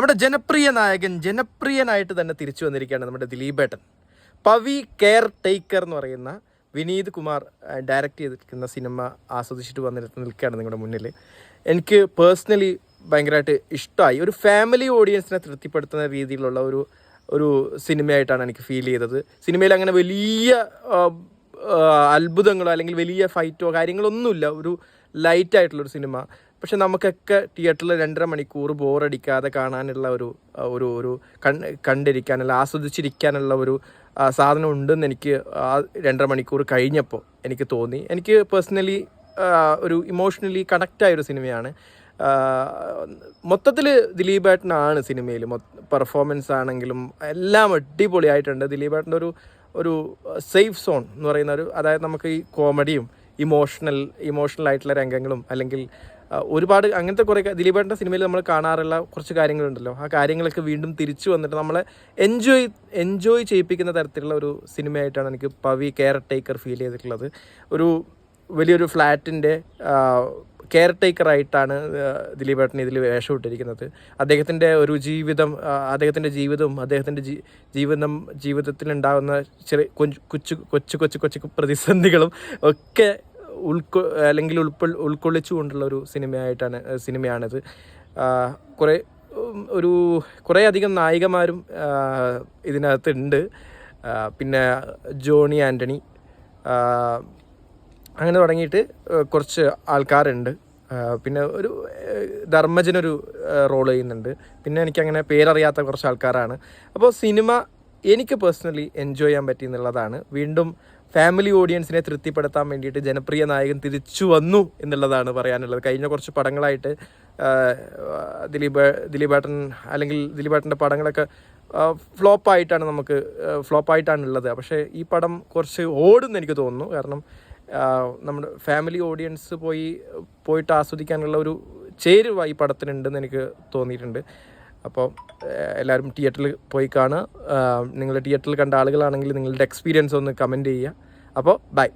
നമ്മുടെ ജനപ്രിയ നായകൻ ജനപ്രിയനായിട്ട് തന്നെ തിരിച്ചു വന്നിരിക്കുകയാണ് നമ്മുടെ ദിലീപേട്ടൻ. പവി കെയർ ടേക്കർ എന്ന് പറയുന്ന വിനീത് കുമാർ ഡയറക്റ്റ് ചെയ്തിരിക്കുന്ന സിനിമ ആസ്വദിച്ചിട്ട് നിൽക്കുകയാണ് നിങ്ങളുടെ മുന്നിൽ. എനിക്ക് പേഴ്സണലി ഭയങ്കരമായിട്ട് ഇഷ്ടമായി. ഒരു ഫാമിലി ഓഡിയൻസിനെ തൃപ്തിപ്പെടുത്തുന്ന രീതിയിലുള്ള ഒരു സിനിമയായിട്ടാണ് എനിക്ക് ഫീൽ ചെയ്തത്. സിനിമയിൽ അങ്ങനെ വലിയ അത്ഭുതങ്ങളോ അല്ലെങ്കിൽ വലിയ ഫൈറ്റോ കാര്യങ്ങളൊന്നുമില്ല. ഒരു ലൈറ്റായിട്ടുള്ളൊരു സിനിമ. പക്ഷെ നമുക്കൊക്കെ തിയേറ്ററിൽ 2.5 മണിക്കൂർ ബോറടിക്കാതെ കാണാനുള്ള ഒരു കണ്ടിരിക്കാനുള്ള ആസ്വദിച്ചിരിക്കാനുള്ള ഒരു സാധനം ഉണ്ടെന്ന് എനിക്ക് 2.5 മണിക്കൂർ കഴിഞ്ഞപ്പോൾ എനിക്ക് തോന്നി. എനിക്ക് പേഴ്സണലി ഒരു ഇമോഷണലി കണക്റ്റായൊരു സിനിമയാണ്. മൊത്തത്തിൽ ദിലീപേട്ടനാണ് സിനിമയിൽ പെർഫോമൻസ് ആണെങ്കിലും എല്ലാം അടിപൊളിയായിട്ടുണ്ട്. ദിലീപേട്ടൻ്റെ ഒരു സേഫ് സോൺ എന്ന് പറയുന്ന അതായത് നമുക്ക് ഈ കോമഡിയും ഇമോഷണലായിട്ടുള്ള രംഗങ്ങളും അല്ലെങ്കിൽ ഒരുപാട് അങ്ങനത്തെ കുറേ ദിലീപേട്ടൻ്റെ സിനിമയിൽ നമ്മൾ കാണാറുള്ള കുറച്ച് കാര്യങ്ങളുണ്ടല്ലോ. ആ കാര്യങ്ങളൊക്കെ വീണ്ടും തിരിച്ചു വന്നിട്ട് നമ്മളെ എൻജോയ് ചെയ്യിപ്പിക്കുന്ന തരത്തിലുള്ള ഒരു സിനിമയായിട്ടാണ് എനിക്ക് പവി കെയർ ടേക്കർ ഫീൽ ചെയ്തിട്ടുള്ളത്. വലിയൊരു ഫ്ലാറ്റിൻ്റെ കെയർ ടേക്കറായിട്ടാണ് ദിലീപേട്ടൻ ഇതിൽ വേഷമിട്ടിരിക്കുന്നത്. അദ്ദേഹത്തിൻ്റെ അദ്ദേഹത്തിൻ്റെ ജീവിതത്തിലുണ്ടാകുന്ന ചെറിയ കൊച്ചു പ്രതിസന്ധികളും ഒക്കെ ഉൾക്കൊള്ളിച്ചുകൊണ്ടുള്ള ഒരു സിനിമയാണിത്. കുറേ അധികം നായികമാരും ഇതിനകത്തുണ്ട്. പിന്നെ ജോണി ആൻ്റണി അങ്ങനെ തുടങ്ങിയിട്ട് കുറച്ച് ആൾക്കാരുണ്ട്. പിന്നെ ഒരു ധർമ്മജനൊരു റോൾ ചെയ്യുന്നുണ്ട്. പിന്നെ എനിക്കങ്ങനെ പേരറിയാത്ത കുറച്ച് ആൾക്കാരാണ്. അപ്പോൾ സിനിമ എനിക്ക് പേഴ്സണലി എൻജോയ് ചെയ്യാൻ പറ്റി എന്നുള്ളതാണ്. വീണ്ടും ഫാമിലി ഓഡിയൻസിനെ തൃപ്തിപ്പെടുത്താൻ വേണ്ടിയിട്ട് ജനപ്രിയ നായകൻ തിരിച്ചു വന്നു എന്നുള്ളതാണ് പറയാനുള്ളത്. കഴിഞ്ഞ കുറച്ച് പടങ്ങളായിട്ട് ദിലീപേട്ടൻ അല്ലെങ്കിൽ ദിലീപേട്ടൻ്റെ പടങ്ങളൊക്കെ ഫ്ലോപ്പായിട്ടാണ് ഉള്ളത്. പക്ഷേ ഈ പടം കുറച്ച് ഓടുമെന്ന് എനിക്ക് തോന്നുന്നു. കാരണം നമ്മുടെ ഫാമിലി ഓഡിയൻസ് പോയിട്ട് ആസ്വദിക്കാനുള്ള ഒരു ചേരുവ ഈ പടത്തിനുണ്ടെന്ന് എനിക്ക് തോന്നിയിട്ടുണ്ട്. അപ്പോൾ എല്ലാവരും തിയേറ്ററിൽ പോയി കാണുക. നിങ്ങൾ തിയേറ്ററിൽ കണ്ട ആളുകളാണെങ്കിൽ നിങ്ങളുടെ എക്സ്പീരിയൻസ് ഒന്ന് കമൻറ്റ് ചെയ്യുക. അപ്പോൾ ബൈ.